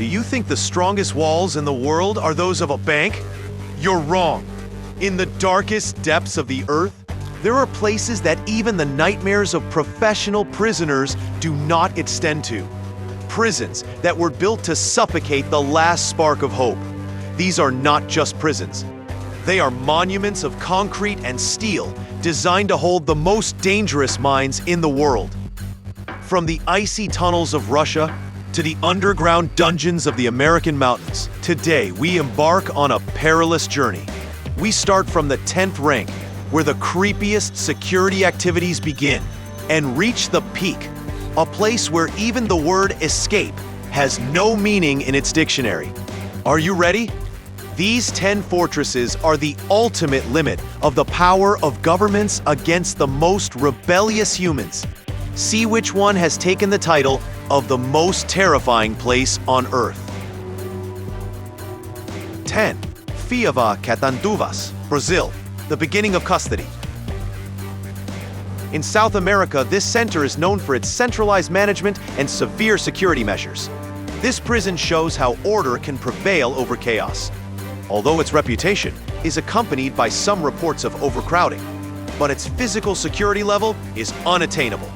you think the strongest walls in the world are those of a bank? You're wrong. In the darkest depths of the earth, there are places that even the nightmares of professional prisoners do not extend to. Prisons that were built to suffocate the last spark of hope. These are not just prisons. They are monuments of concrete and steel designed to hold the most dangerous minds in the world. From the icy tunnels of Russia to the underground dungeons of the American mountains, today we embark on a perilous journey. We start from the 10th rank, where the creepiest security activities begin, and reach the peak, a place where even the word escape has no meaning in its dictionary. Are you ready? These 10 fortresses are the ultimate limit of the power of governments against the most rebellious humans. See which one has taken the title of the most terrifying place on Earth. 10. Fiava Catanduvas, Brazil, the beginning of custody. In South America, this center is known for its centralized management and severe security measures. This prison shows how order can prevail over chaos, although its reputation is accompanied by some reports of overcrowding, but its physical security level is unattainable.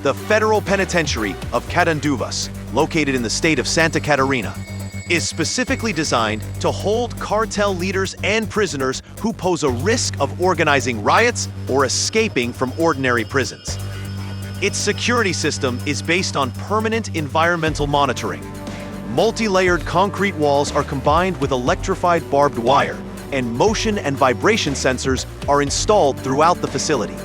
The Federal Penitentiary of Catanduvas, located in the state of Santa Catarina, is specifically designed to hold cartel leaders and prisoners who pose a risk of organizing riots or escaping from ordinary prisons. Its security system is based on permanent environmental monitoring. Multi-layered concrete walls are combined with electrified barbed wire, and motion and vibration sensors are installed throughout the facility.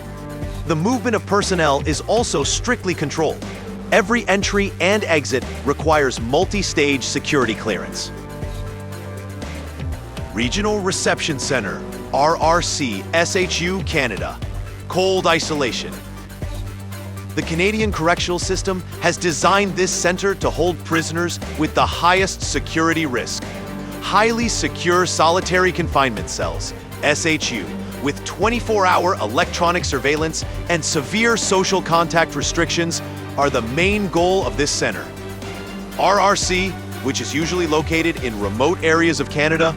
The movement of personnel is also strictly controlled. Every entry and exit requires multi-stage security clearance. Regional Reception Center, RRC, SHU, Canada. Cold isolation. The Canadian Correctional System has designed this center to hold prisoners with the highest security risk. Highly secure solitary confinement cells, SHU, with 24-hour electronic surveillance and severe social contact restrictions are the main goal of this center. RRC, which is usually located in remote areas of Canada,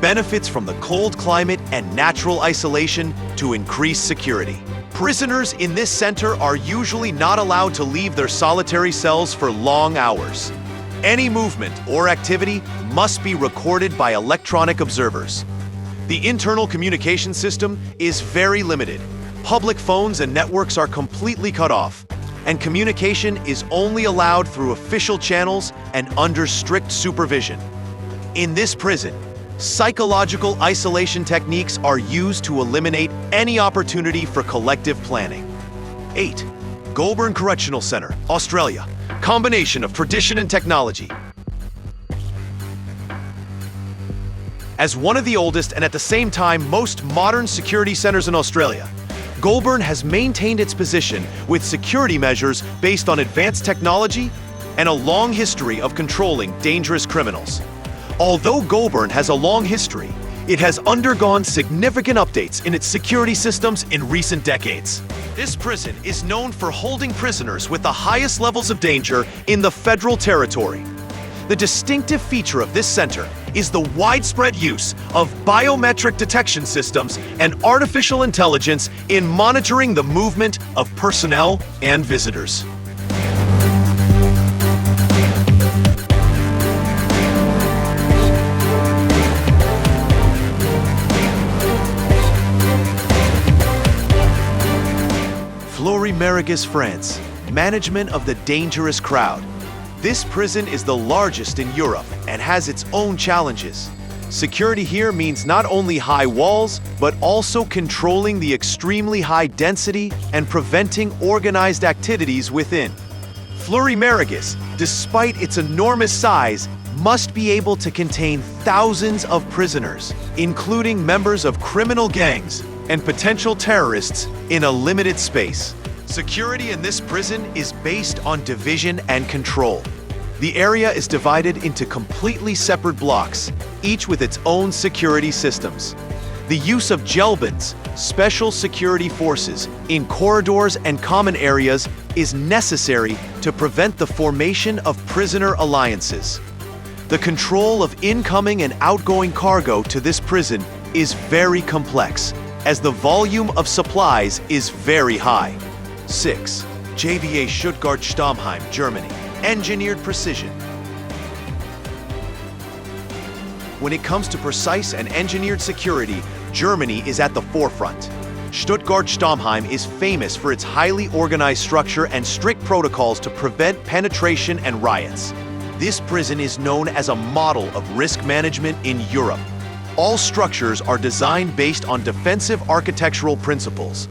benefits from the cold climate and natural isolation to increase security. Prisoners in this center are usually not allowed to leave their solitary cells for long hours. Any movement or activity must be recorded by electronic observers. The internal communication system is very limited. Public phones and networks are completely cut off, and communication is only allowed through official channels and under strict supervision. In this prison, psychological isolation techniques are used to eliminate any opportunity for collective planning. 8. Goulburn Correctional Centre, Australia. Combination of tradition and technology. As one of the oldest and at the same time most modern security centers in Australia, Goulburn has maintained its position with security measures based on advanced technology and a long history of controlling dangerous criminals. Although Goulburn has a long history, it has undergone significant updates in its security systems in recent decades. This prison is known for holding prisoners with the highest levels of danger in the federal territory. The distinctive feature of this center is the widespread use of biometric detection systems and artificial intelligence in monitoring the movement of personnel and visitors. Florence, France. Management of the dangerous crowd. This prison is the largest in Europe and has its own challenges. Security here means not only high walls, but also controlling the extremely high density and preventing organized activities within. Florence, despite its enormous size, must be able to contain thousands of prisoners, including members of criminal gangs and potential terrorists, in a limited space. Security in this prison is based on division and control. The area is divided into completely separate blocks, each with its own security systems. The use of gelbins, special security forces, in corridors and common areas is necessary to prevent the formation of prisoner alliances. The control of incoming and outgoing cargo to this prison is very complex, as the volume of supplies is very high. 6. JVA Stuttgart-Stammheim, Germany. Engineered precision. When it comes to precise and engineered security, Germany is at the forefront. Stuttgart-Stammheim is famous for its highly organized structure and strict protocols to prevent penetration and riots. This prison is known as a model of risk management in Europe. All structures are designed based on defensive architectural principles.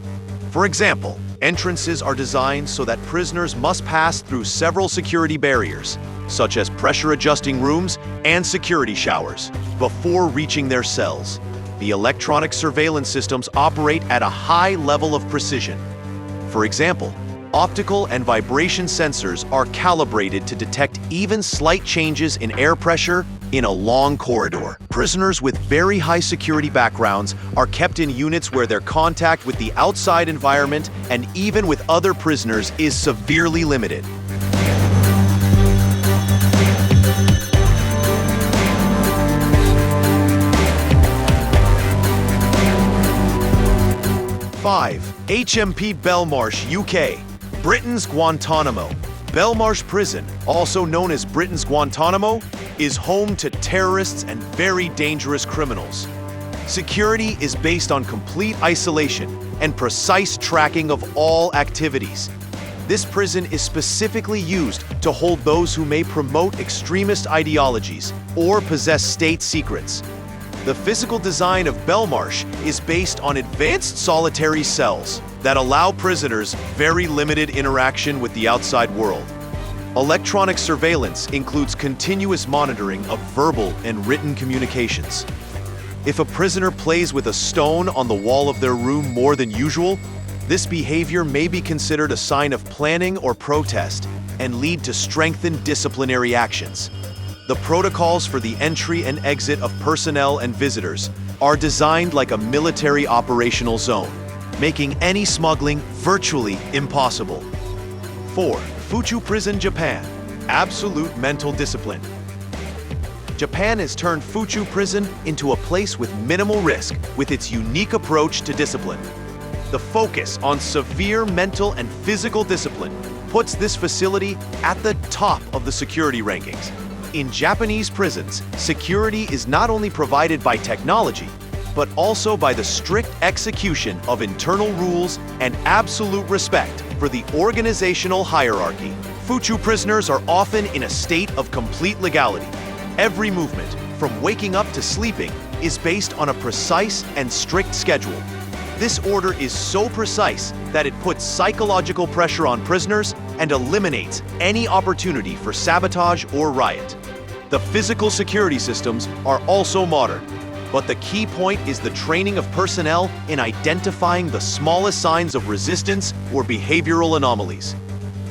For example, entrances are designed so that prisoners must pass through several security barriers, such as pressure-adjusting rooms and security showers, before reaching their cells. The electronic surveillance systems operate at a high level of precision. For example, optical and vibration sensors are calibrated to detect even slight changes in air pressure in a long corridor. Prisoners with very high security backgrounds are kept in units where their contact with the outside environment and even with other prisoners is severely limited. HMP Belmarsh, UK. Britain's Guantanamo. Belmarsh Prison, also known as Britain's Guantanamo, is home to terrorists and very dangerous criminals. Security is based on complete isolation and precise tracking of all activities. This prison is specifically used to hold those who may promote extremist ideologies or possess state secrets. The physical design of Belmarsh is based on advanced solitary cells that allow prisoners very limited interaction with the outside world. Electronic surveillance includes continuous monitoring of verbal and written communications. If a prisoner plays with a stone on the wall of their room more than usual, this behavior may be considered a sign of planning or protest and lead to strengthened disciplinary actions. The protocols for the entry and exit of personnel and visitors are designed like a military operational zone, making any smuggling virtually impossible. 4. Fuchu Prison, Japan. Absolute mental discipline. Japan has turned Fuchu Prison into a place with minimal risk with its unique approach to discipline. The focus on severe mental and physical discipline puts this facility at the top of the security rankings. In Japanese prisons, security is not only provided by technology, but also by the strict execution of internal rules and absolute respect for the organizational hierarchy. Fuchu prisoners are often in a state of complete legality. Every movement, from waking up to sleeping, is based on a precise and strict schedule. This order is so precise that it puts psychological pressure on prisoners and eliminates any opportunity for sabotage or riot. The physical security systems are also modern, but the key point is the training of personnel in identifying the smallest signs of resistance or behavioral anomalies.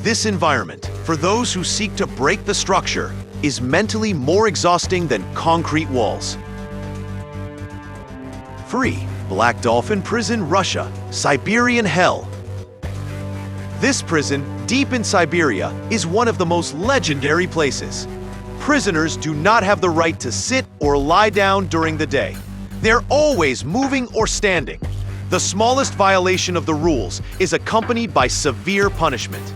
This environment, for those who seek to break the structure, is mentally more exhausting than concrete walls. 3. Black Dolphin Prison, Russia. Siberian Hell. This prison, deep in Siberia, is one of the most legendary places. Prisoners do not have the right to sit or lie down during the day. They're always moving or standing. The smallest violation of the rules is accompanied by severe punishment.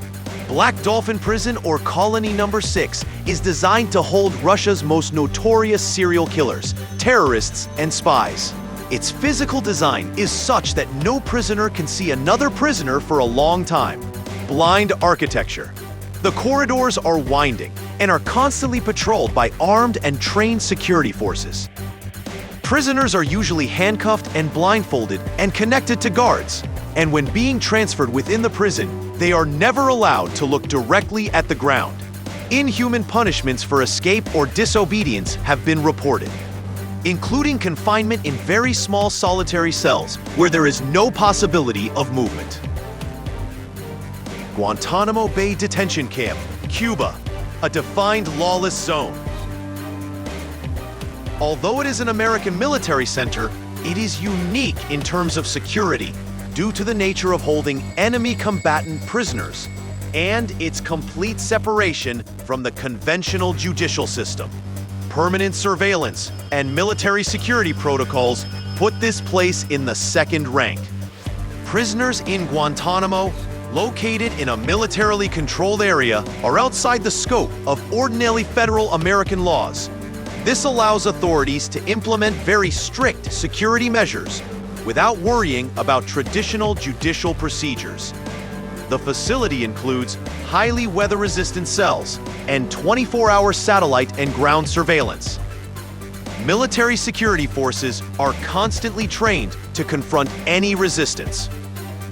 Black Dolphin Prison, or Colony Number 6, is designed to hold Russia's most notorious serial killers, terrorists, and spies. Its physical design is such that no prisoner can see another prisoner for a long time. Blind architecture. The corridors are winding and are constantly patrolled by armed and trained security forces. Prisoners are usually handcuffed and blindfolded and connected to guards, and when being transferred within the prison, they are never allowed to look directly at the ground. Inhuman punishments for escape or disobedience have been reported, including confinement in very small solitary cells where there is no possibility of movement. Guantanamo Bay Detention Camp, Cuba, a defined lawless zone. Although it is an American military center, it is unique in terms of security due to the nature of holding enemy combatant prisoners and its complete separation from the conventional judicial system. Permanent surveillance and military security protocols put this place in the second rank. Prisoners in Guantanamo, located in a militarily controlled area, are outside the scope of ordinary federal American laws. This allows authorities to implement very strict security measures without worrying about traditional judicial procedures. The facility includes highly weather-resistant cells and 24-hour satellite and ground surveillance. Military security forces are constantly trained to confront any resistance.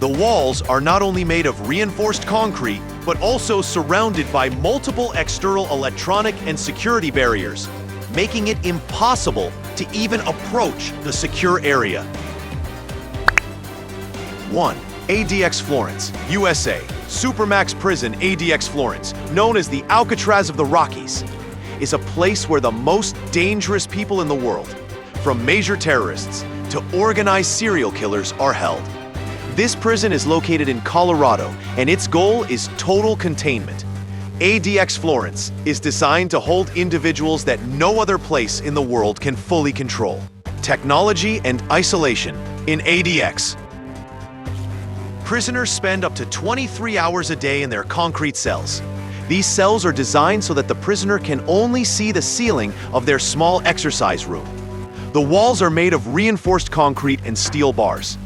The walls are not only made of reinforced concrete, but also surrounded by multiple external electronic and security barriers, making it impossible to even approach the secure area. 1. ADX Florence, USA. Supermax Prison ADX Florence, known as the Alcatraz of the Rockies, is a place where the most dangerous people in the world, from major terrorists to organized serial killers, are held. This prison is located in Colorado, and its goal is total containment. ADX Florence is designed to hold individuals that no other place in the world can fully control. Technology and isolation in ADX. Prisoners spend up to 23 hours a day in their concrete cells. These cells are designed so that the prisoner can only see the ceiling of their small exercise room. The walls are made of reinforced concrete and steel bars.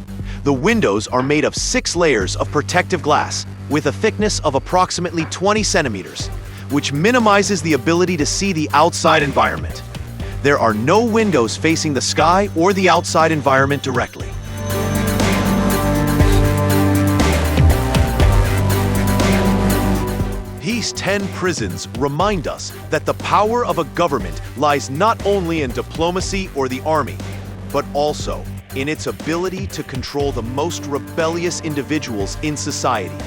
The windows are made of 6 layers of protective glass with a thickness of approximately 20 centimeters, which minimizes the ability to see the outside environment. There are no windows facing the sky or the outside environment directly. These 10 prisons remind us that the power of a government lies not only in diplomacy or the army, but also in its ability to control the most rebellious individuals in society.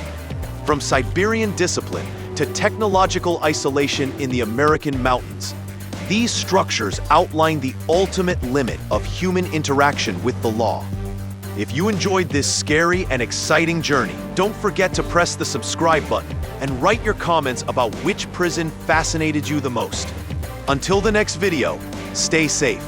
From Siberian discipline to technological isolation in the American mountains, these structures outline the ultimate limit of human interaction with the law. If you enjoyed this scary and exciting journey, don't forget to press the subscribe button and write your comments about which prison fascinated you the most. Until the next video, stay safe.